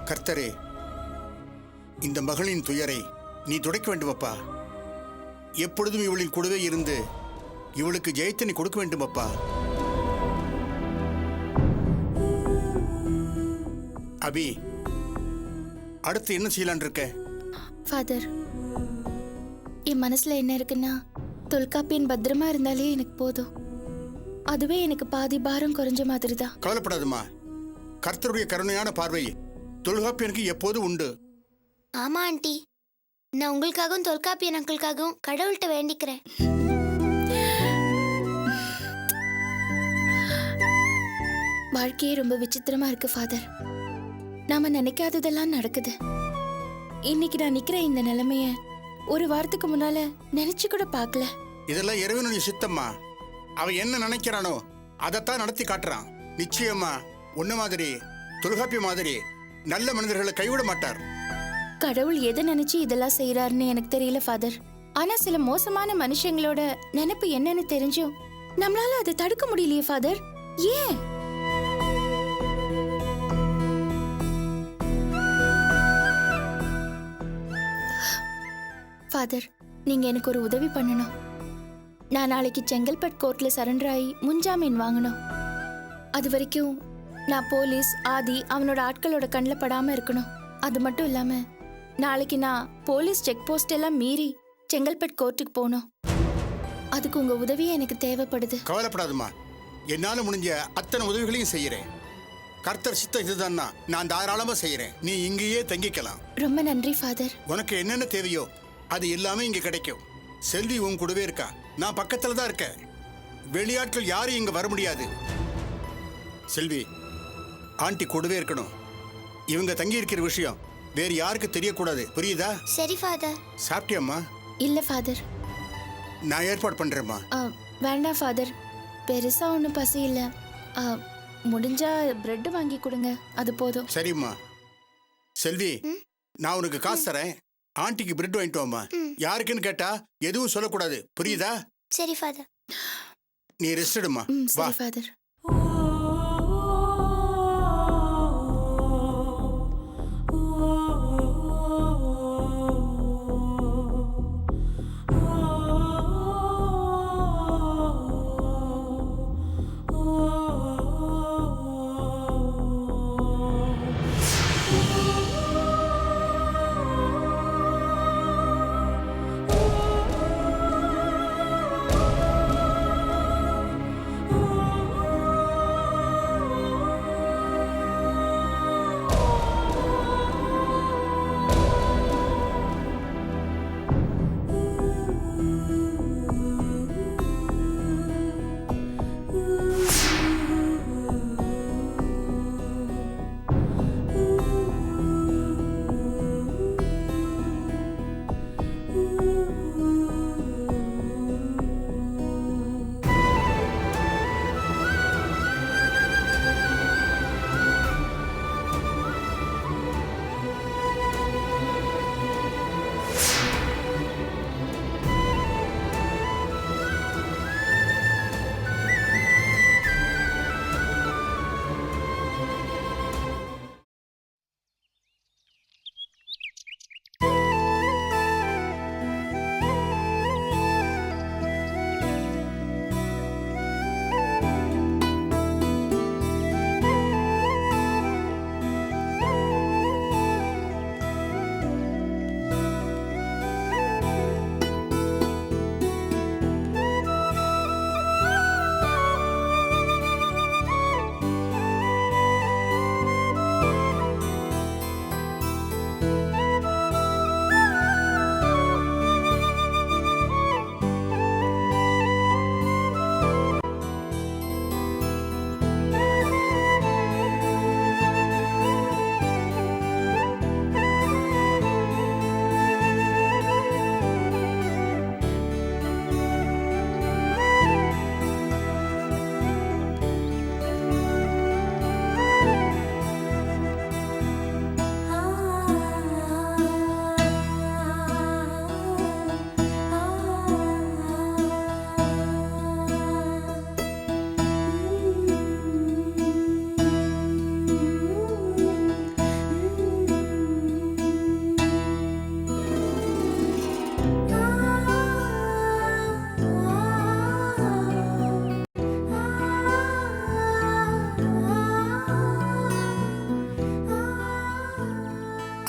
கர்த்தரே, இந்த மகளின் துயரை நீ துடைக்க வேண்டும் அப்பா. எப்பொழுதும் இவளின் கூடவே இருந்து இவளுக்கு ஜெயத்தை நீ கொடுக்க வேண்டும் அப்பா. அபி, அடுத்து என்ன செய்யலான் இருக்க? ஃபாதர், என் மனசுல என்ன இருக்குன்னா, தொல்காப்பியன் பத்திரமா இருந்தாலே எனக்கு போதும். அதுவே எனக்கு பாதி பாரம் குறைஞ்ச மாதிரி தான். கவலைப்படாதுமா, கர்த்தருடைய கருணையான பார்வை தொல்காப்பியனுக்கு எப்போதும் உண்டு. ஆமா ஆண்டி, நான் உங்களுக்காகவும் தொல்காப்பியன் அங்கிளுக்காகவும் கடவுள்கிட்ட வேண்டிக்கிறேன். வாழ்க்கையே ரொம்ப விசித்திரமா இருக்கு ஃபாதர். நாம நினைக்காததெல்லாம் நடக்குது. இன்னைக்கு நான் நிக்கிற இந்த நிலைமைய ஒரு வாரத்துக்கு முன்னால நினைச்சு கூட பார்க்கல. இதெல்லாம் இறைவனுடைய சித்தம்மா. அவன் என்ன நினைக்கிறானோ அதைத்தான் நடத்தி காட்டுறான். நிச்சயமா உன்ன மாதிரி தொல்காப்பிய மாதிரி நல்ல மனிதர்களை கைவிட மாட்டார். கடவுள் எதை நினைச்சு இதெல்லாம் செய்யறாருன்னு எனக்கு தெரியல ஃபாதர். ஆனா சில மோசமான மனுஷங்களோட நினைப்பு என்னன்னு தெரிஞ்சும் நம்மளால அதை தடுக்க முடியலையே ஃபாதர். ஏன்? ஃபாதர், நீங்க எனக்கு ஒரு உதவி பண்ணணும். நான் நாளைக்கு செங்கல்பட் கோர்ட்ல சரண்டர் ஆகி முன்ஜாமீன் வாங்கணும். அது வரைக்கும் நான் போலீஸ் ஆதி அவனோட ஆட்களோட கண்ணில் படாம இருக்கணும். அது மட்டும் இல்லாம நாளைக்கு நான் போலீஸ் செக் போஸ்ட் எல்லாம் மீறி செங்கல்பட் கோர்ட்டுக்கு போகணும். அதுக்கு உங்க உதவி எனக்கு தேவைப்படுது. கவலைப்படாதுமா, என்னால முடிஞ்ச அத்தனை உதவிகளையும் செய்யறேன். கர்த்தர் சித்தம் இதுதான்னா நான் தாராளமா செய்யறேன். நீ இங்கேயே தங்கிக்கலாம். ரொம்ப நன்றி ஃபாதர். உனக்கு என்னென்ன தேவையோ அது எல்லாமே இங்க கிடைக்கும். செல்வி உன் கூடவே இருக்கா, நான் பக்கத்துல தான் இருக்கேன். வெளியாட்கள் யாரும் இங்க வர முடியாது. செல்வி, ஆண்டி கூடவே இருக்கணும். இவங்க தங்கி இருக்கிற விஷயம் வேற யாருக்கு தெரியக்கூடாது, புரியுதா? சரி ஃபாதர். சாப்பிட்டியம்மா? இல்ல ஃபாதர். நான் ஏற்பாடு பண்றேம்மா. வேண்டாம் ஃபாதர், பெருசா ஒன்றும் பசி இல்ல. முடிஞ்சா பிரெட் வாங்கி கொடுங்க, அது போதும். சரிம்மா. செல்வி, நான் உனக்கு காசு தரேன். ஆண்டிக்கு பிரெட் வாங்கிட்டு வாமா. யாருக்குன்னு கேட்டா எதுவும் சொல்லக்கூடாது, புரியுதா? சரி ஃபாதர். நீ ரெஸ்ட் எடுமா. வா. சரி ஃபாதர்.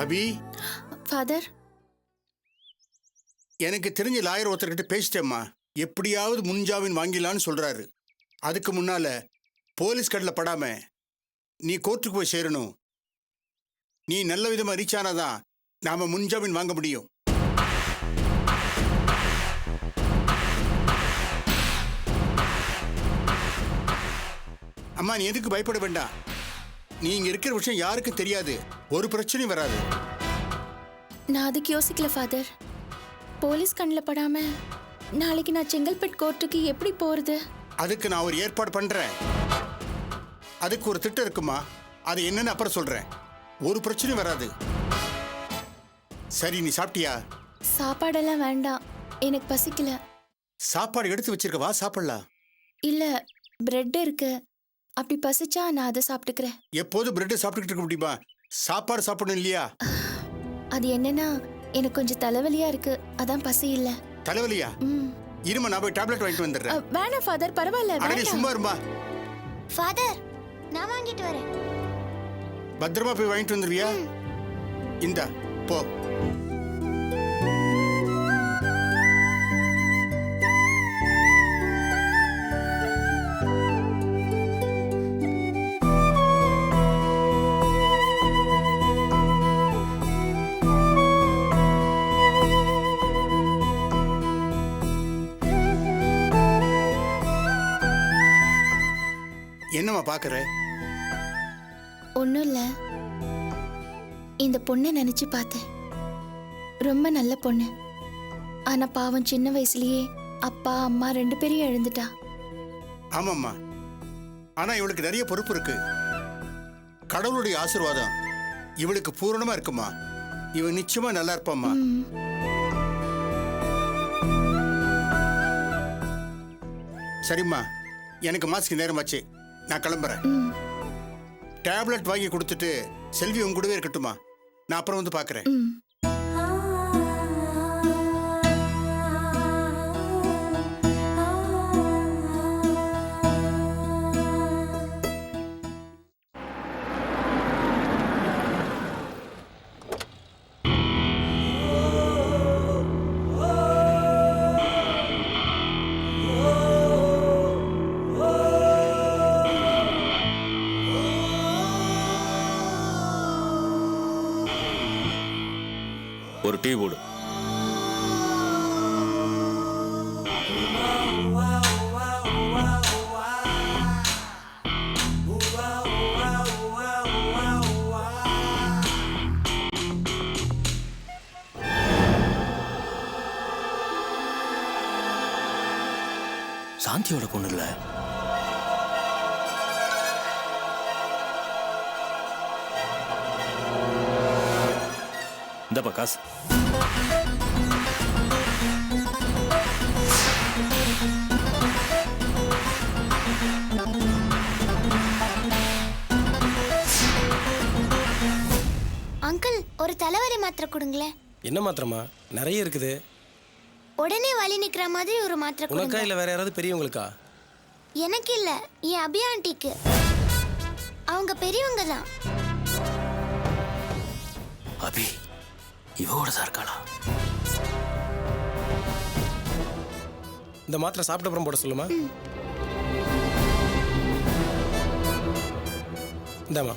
அபி, ஃபாதர், எனக்கு தெரிஞ்ச லாயர் ஒருத்தர்கிட்ட பேசிட்டேம்மா. எப்படியாவது முன்ஜாமீன் வாங்கிடலான்னு சொல்றாரு. அதுக்கு முன்னால போலீஸ் கண்ணில் படாம நீ கோர்ட்டுக்கு போய் சேரணும். நீ நல்ல விதமா ரீச் ஆனாதான் நாம முன்ஜாமீன் வாங்க முடியும். அம்மா, நீ எதுக்கு பயப்பட வேண்டாம். நீ இங்க இருக்கிற விஷயம் யாருக்கும் தெரியாது. ஒரு பிரச்சனையும் வராது. நான் அதுக்கு யோசிக்கல ஃபாதர். போலீஸ் கண்ணில் படாம நாளைக்கு நான் செங்கல்பட்டு கோர்ட்டுக்கு எப்படி போறது? அதுக்கு நான் ஒரு ஏற்பாடு பண்றேன். அதுக்கு ஒரு திட்டம் இருக்குமா, அது என்னன்னு அப்புறம் சொல்றேன். ஒரு பிரச்சனையும் வராது. சரி, நீ சாப்பிட்டியா? சாப்பாடெல்லாம் வேண்டாம், எனக்கு பசிக்கல. சாப்பாடு எடுத்து வச்சிருக்க, வா சாப்பிடலாம். இல்ல, பிரெட் இருக்கு, அப்படி பசிச்சா நான் அதை சாப்பிட்டுக்கிறேன். எப்போதும் பிரெட் சாப்பிட்டுக்கிட்டு இருக்க முடியுமா? சாப்பாடு சாப்பிடணும் இல்லையா? அது என்னன்னா, எனக்கு கொஞ்சம் தலைவலியா இருக்கு, அதான் பசி இல்ல. தலைவலியா? இருமா, நான் போய் டேப்லெட் வாங்கிட்டு வந்துடுறேன். வேணாம் ஃபாதர், பரவாயில்ல. அடே, சும்மா இருமா. ஃபாதர், நான் வாங்கிட்டு வரேன். பத்திரமா போய் வாங்கிட்டு வந்துருவியா? இந்தா போ. என்னம்மா பாக்குற? ஒன்றும் இல்லை, இந்த பொண்ணை நினைச்சு பார்த்தேன். ரொம்ப நல்ல பொண்ணு. ஆனா பாவம், சின்ன வயசுலயே அப்பா அம்மா 2 பேரையும் எழுந்துட்டா. ஆமாம்மா, ஆனா இவளுக்கு நிறைய பொறுப்பு இருக்கு. கடவுளுடைய ஆசீர்வாதம் இவளுக்கு பூரணமா இருக்குமா. இவன் நிச்சயமா நல்லா இருப்பாம்மா. சரிம்மா, எனக்கு மாஸ்க்கு நேரமாச்சு, நான் கிளம்புறேன். டேப்லெட் வாங்கி கொடுத்துட்டு செல்வி உங்க கூடவே இருக்கட்டுமா? நான் அப்புறம் வந்து பார்க்குறேன். ஒரு டீ போடு. சாந்தியோட பொண்ணு இல்ல? இந்தப்பா காசு. அங்கிள், ஒரு தலைவலி மாத்திரை கொடுங்களேன். என்ன மாத்திரமா? நிறைய இருக்குது. உடனே வலி நிக்கிற மாதிரி ஒரு மாத்திரை உனக்கா கொடுங்க. இல்ல வேற யாராவது பெரியவங்களுக்கா? எனக்கு இல்ல, என் அபி ஆண்டிக்கு. அவங்க பெரியவங்க தான். அபி இவோட தான் இருக்காளா? இந்த மாத்திரை சாப்பிட்ட அப்புறம் போட சொல்லுமா. இந்தாமா.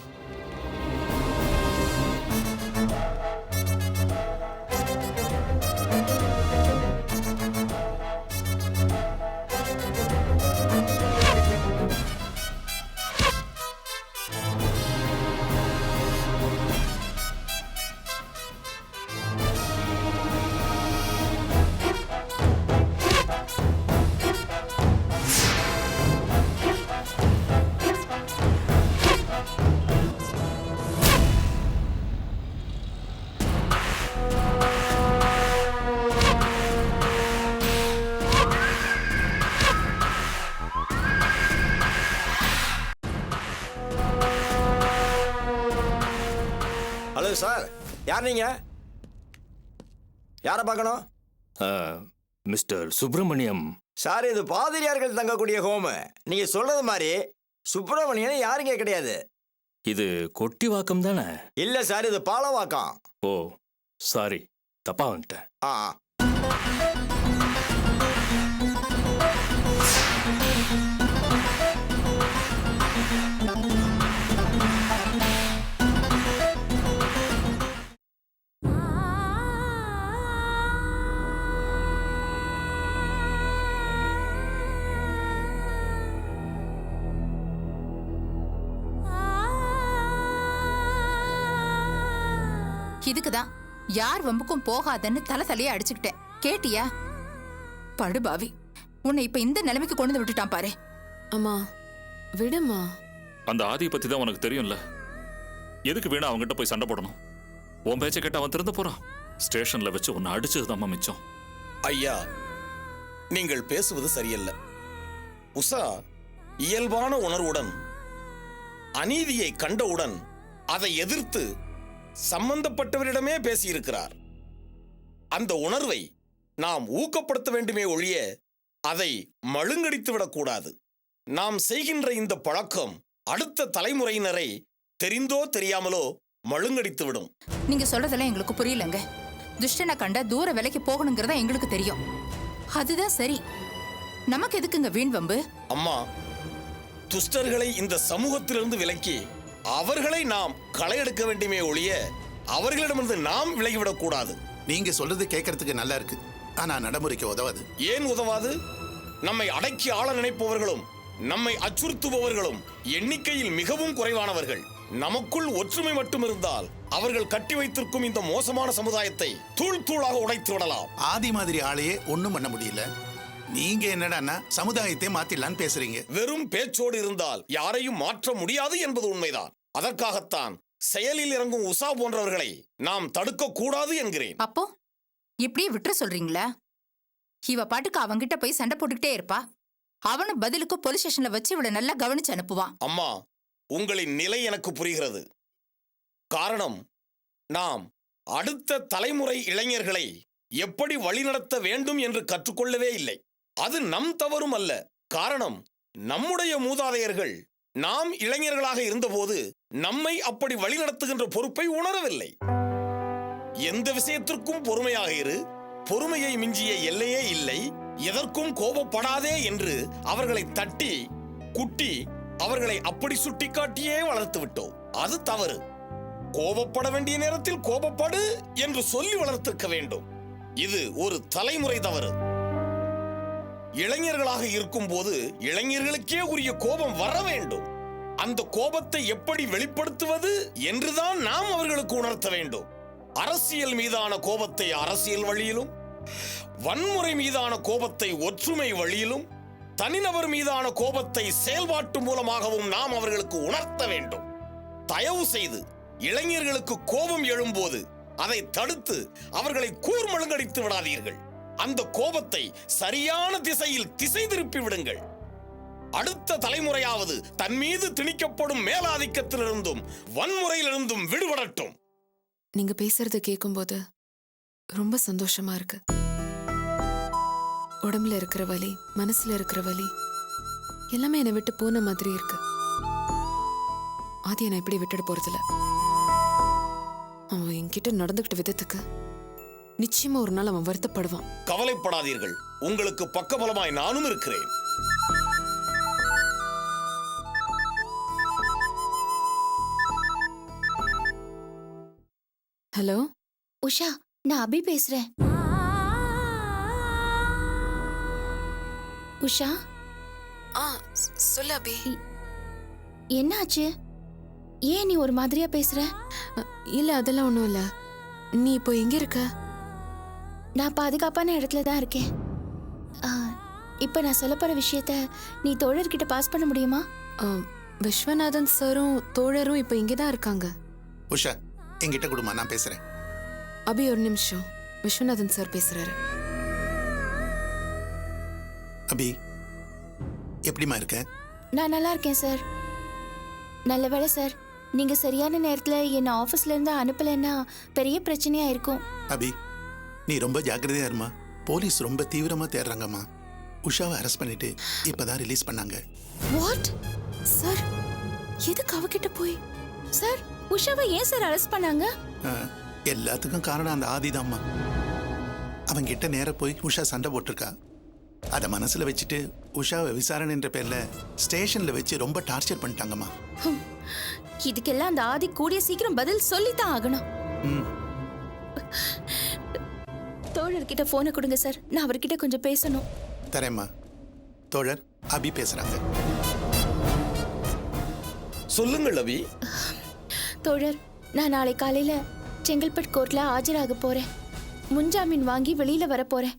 ஹலோ சார், யார் நீங்க? யாரை பார்க்கணும்? மிஸ்டர் சுப்பிரமணியம். சார், இது பாதிரியார்கள் தங்கக்கூடிய ஹோமு. நீங்க சொல்றது மாதிரி சுப்பிரமணியன் யாருங்க கிடையாது. இது கொட்டிவாக்கம் தானே? இல்ல சார், இது பாலவாக்கம். ஓ சாரி, தப்பா வந்துட்டேன். ஆ இதுக்குதான் யார் வம்புக்கும் போகாதன்னு தலையா அடிச்சுக்கிட்டேன். கேட்டியா? படுபாவி, உன்னை இப்ப இந்த நிலைமைக்கு கொண்டு வந்து விட்டுட்டான் பாரு. அம்மா விடுமா. அந்த ஆதியை பத்தி தான் உனக்கு தெரியும்ல. எதுக்கு வேணா அவங்ககிட்ட போய் சண்டை போடணும்? உன் பேச்சை கேட்டு அவன் திருந்த போறான். ஸ்டேஷன்ல வச்சு உன்னை அடிச்சதுதான் மிச்சம். ஐயா, நீங்கள் பேசுவது சரியல்ல. உஷா இயல்பான உணர்வுடன் அநீதியை கண்டவுடன் அதை எதிர்த்து சம்பந்தப்பட்டவரிடமே பேசியிருக்கிறார். அந்த உணர்வை நாம் ஊக்கப்படுத்த வேண்டுமே ஒழிய அதை மழுங்கடித்து விடக்கூடாது. நாம் செய்கின்ற இந்த பழக்கம் அடுத்த தலைமுறையினரை தெரிந்தோ தெரியாமலோ மழுங்கடித்துவிடும். நீங்க சொல்றதெல்லாம் எங்களுக்கு புரியலங்க. துஷ்டனை கண்ட தூர விலைக்கு போகணுங்கிறதா எங்களுக்கு தெரியும். அதுதான் சரி. நமக்கு எதுக்குங்க வீண் வம்பு? அம்மா, துஷ்டர்களை இந்த சமூகத்திலிருந்து விலக்கி அவர்களை நாம் களை எடுக்க வேண்டுமே ஒழிய அவர்களிடமிருந்து நாம் விலகிவிடக் கூடாது. நீங்க சொல்றது கேட்கறதுக்கு நல்லா இருக்கு, ஆனா நடைமுறைக்கு உதவாது. ஏன் உதவாது? நம்மை அடக்கி ஆள நினைப்பவர்களும் நம்மை அச்சுறுத்துபவர்களும் எண்ணிக்கையில் மிகவும் குறைவானவர்கள். நமக்குள் ஒற்றுமை மட்டும் இருந்தால் அவர்கள் கட்டி வைத்திருக்கும் இந்த மோசமான சமுதாயத்தை தூள் தூளாக உடைத்து விடலாம். ஆதி மாதிரி ஆளையே ஒண்ணும் பண்ண முடியல. நீங்க என்னடான்னா சமுதாயத்தை மாத்திடலான்னு பேசுறீங்க. வெறும் பேச்சோடு இருந்தால் யாரையும் மாற்ற முடியாது என்பது உண்மைதான். அதற்காகத்தான் செயலில் இறங்கும் உஷா போன்றவர்களை நாம் தடுக்க கூடாது என்கிறேன். அப்போ இப்படியே விட்டுற சொல்றீங்களா? இவ பாட்டுக்கு அவங்கிட்ட போய் சண்டை போட்டுக்கிட்டே இருப்பா. அவனும் பதிலுக்கு போலீஸ் ஸ்டேஷன்ல வச்சு இவளை நல்லா கவனிச்சு அனுப்புவான். அம்மா, உங்களின் நிலை எனக்கு புரிகிறது. காரணம், நாம் அடுத்த தலைமுறை இளைஞர்களை எப்படி வழிநடத்த வேண்டும் என்று கற்றுக்கொள்ளவே இல்லை. அது நம் தவறும் அல்ல. காரணம், நம்முடைய மூதாதையர்கள் நாம் இளைஞர்களாக இருந்தபோது நம்மை அப்படி வழிநடத்துகின்ற பொறுப்பை உணரவில்லை. எந்த விஷயத்திற்கும் பொறுமையாக இரு, பொறுமையை மிஞ்சிய எல்லையே இல்லை, எதற்கும் கோபப்படாதே என்று அவர்களை தட்டி குட்டி அவர்களை அப்படி சுட்டிக்காட்டியே வளர்த்து விட்டோம். அது தவறு. கோபப்பட வேண்டிய நேரத்தில் கோபப்படு என்று சொல்லி வளர்த்திருக்க வேண்டும். இது ஒரு தலைமுறை தவறு. இளைஞர்களாக இருக்கும் போது இளைஞர்களுக்கே உரிய கோபம் வர வேண்டும். அந்த கோபத்தை எப்படி வெளிப்படுத்துவது என்றுதான் நாம் அவர்களுக்கு உணர்த்த வேண்டும். அரசியல் மீதான கோபத்தை அரசியல் வழியிலும், வன்முறை மீதான கோபத்தை ஒற்றுமை வழியிலும், தனிநபர் மீதான கோபத்தை செயல்பாட்டு மூலமாகவும் நாம் அவர்களுக்கு உணர்த்த வேண்டும். தயவு செய்து இளைஞர்களுக்கு கோபம் எழும்போது அதை தடுத்து அவர்களை கூர்மழுங்கடித்து விடாதீர்கள். அந்த கோபத்தை சரியான திசையில் திசை திருப்பி விடுங்கள். அடுத்த தலைமுறையாவது தன் மீது திணிக்கப்படும் மேலாதிக்கத்திலிருந்தும் வன்முறையிலிருந்தும் விடுபடட்டும். நீங்க பேசுறத கேட்கும்போது ரொம்ப சந்தோஷமா இருக்கு. உடம்புல இருக்கிற வலி, மனசுல இருக்கிற வலி எல்லாமே என்னை விட்டு போன மாதிரி இருக்கு. ஆதியை நான் இப்படி விட்டுட போறதில்ல. அவன் என்கிட்ட நடந்துகிட்ட விதத்துக்கு நிச்சயமா ஒரு நாள் அவன் வருத்தப்படுவான். கவலைப்படாதீர்கள், உங்களுக்கு பக்கபலமாய் நானும் இருக்கிறேன். ஹலோ உஷா, நான் அபி பேசுறேன். உஷா, சொல்லு அபி. என்னாச்சு? ஏன் நீ ஒரு மாதிரியா பேசுற? இல்ல, அதெல்லாம் ஒண்ணும் இல்ல. நீ இப்போ எங்க இருக்க? நான் பாதுகாப்பான இடத்துல தான் இருக்கேன். இப்ப நான் சொல்லப்போற விஷயத்த நீ தோழர்கிட்ட பாஸ் பண்ண முடியுமா? விஸ்வநாதன் சாரும் தோழரும் இப்போ இங்கதான் இருக்காங்க. உஷா, என்கிட்ட கொடுமா, நான் பேசுறேன். அபி ஒரு நிமிஷம், விஸ்வநாதன் சார் பேசுறாரு. அபி, எப்படிமா இருக்க? நான் நல்லா இருக்கேன் சார். நல்ல வேளை சார், நீங்க சரியான நேரத்துல என்ன ஆபீஸ்ல இருந்து அனுப்பலைன்னா பெரிய பிரச்சனையா இருக்கும். அபி, நீ ரொம்ப ஜாக்கிரதையா இருமா. போலீஸ் ரொம்ப தீவிரமா தேடுறாங்கம்மா. உஷாவை அரெஸ்ட் பண்ணிட்டு இப்பதான் ரிலீஸ் பண்ணாங்க. வாட்? சார், எதுக்கு அவகிட்ட போய்? சார், உஷாவை ஏன் சார் அரெஸ்ட் பண்ணாங்க? எல்லாத்துக்கும் காரணம் அந்த ஆதிதாம்மா. அவங்கிட்ட நேர போய் உஷா சண்டை போட்டிருக்கா. அதை மனசுல வச்சுட்டு உஷாவை விசாரணைன்ற பேர்ல ஸ்டேஷன்ல வச்சு ரொம்ப டார்ச்சர் பண்ணிட்டாங்கம்மா. இதுக்கெல்லாம் அந்த ஆதி கூடிய சீக்கிரம் பதில் சொல்லித்தான் ஆகணும். தோழர்கிட்ட போனை கொடுங்க சார், நான் அவர்கிட்ட கொஞ்சம் பேசணும். தரேம்மா. தோழர் அபி பேசுறாங்க. சொல்லுங்கள் அபி. தோழர், நான் நாளை காலையில செங்கல்பட்டு கோர்ட்ல ஆஜராக போறேன். முன்ஜாமீன் வாங்கி வெளியில வர போறேன்.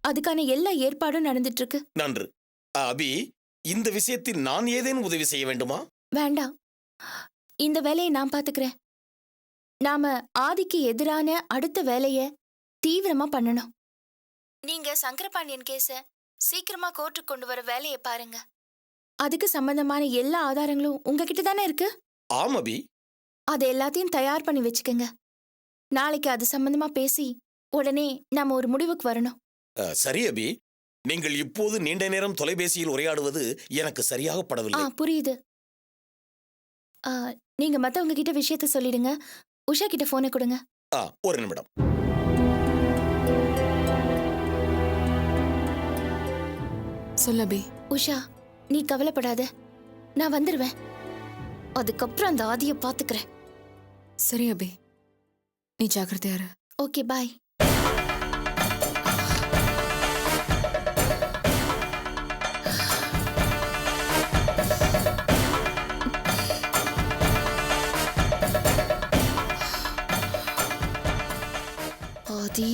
அதுக்கான எல்லா ஏற்பாடும் நடந்துட்டு இருக்கு. நன்று. அபி, இந்த விஷயத்தில் நான் ஏதேனும் உதவி செய்ய வேண்டுமா? வேண்டாம், இந்த வேலையை நான் பாத்துக்கிறேன். நாம ஆதிக்கு எதிரான அடுத்த வேலைய தீவிரமா பண்ணணும். நீங்க சங்கரபாண்டியன் கேஸ சீக்கிரமா கோர்ட்டுக்கு கொண்டு வர வேலையை பாருங்க. அதுக்கு சம்பந்தமான எல்லா ஆதாரங்களும் உங்ககிட்ட தானே இருக்கு. ஆம் அபி. அது எல்லாத்தையும் தயார் பண்ணி வச்சுக்கோங்க. நாளைக்கு அது சம்பந்தமா பேசி உடனே நாம ஒரு முடிவுக்கு வரணும். சரி அபி, நீங்கள் இப்போது நீண்ட நேரம் தொலைபேசியில் உரையாடுவது எனக்கு சரியாக படவில்லை. புரியுது. நீங்க மத்தவங்க கிட்ட விஷயத்த சொல்லிடுங்க. உஷா கிட்ட போனை கொடுங்க. ஒரு நிமிடம். சொல்ல அபி. உஷா, நீ கவலைப்படாத, நான் வந்துருவேன். அதுக்கப்புறம் அந்த ஆதியை பாத்துக்கிறேன். சரி அபி, நீ ஜாக்கிரதையா இரு. ஓகே, பாய். ஆதி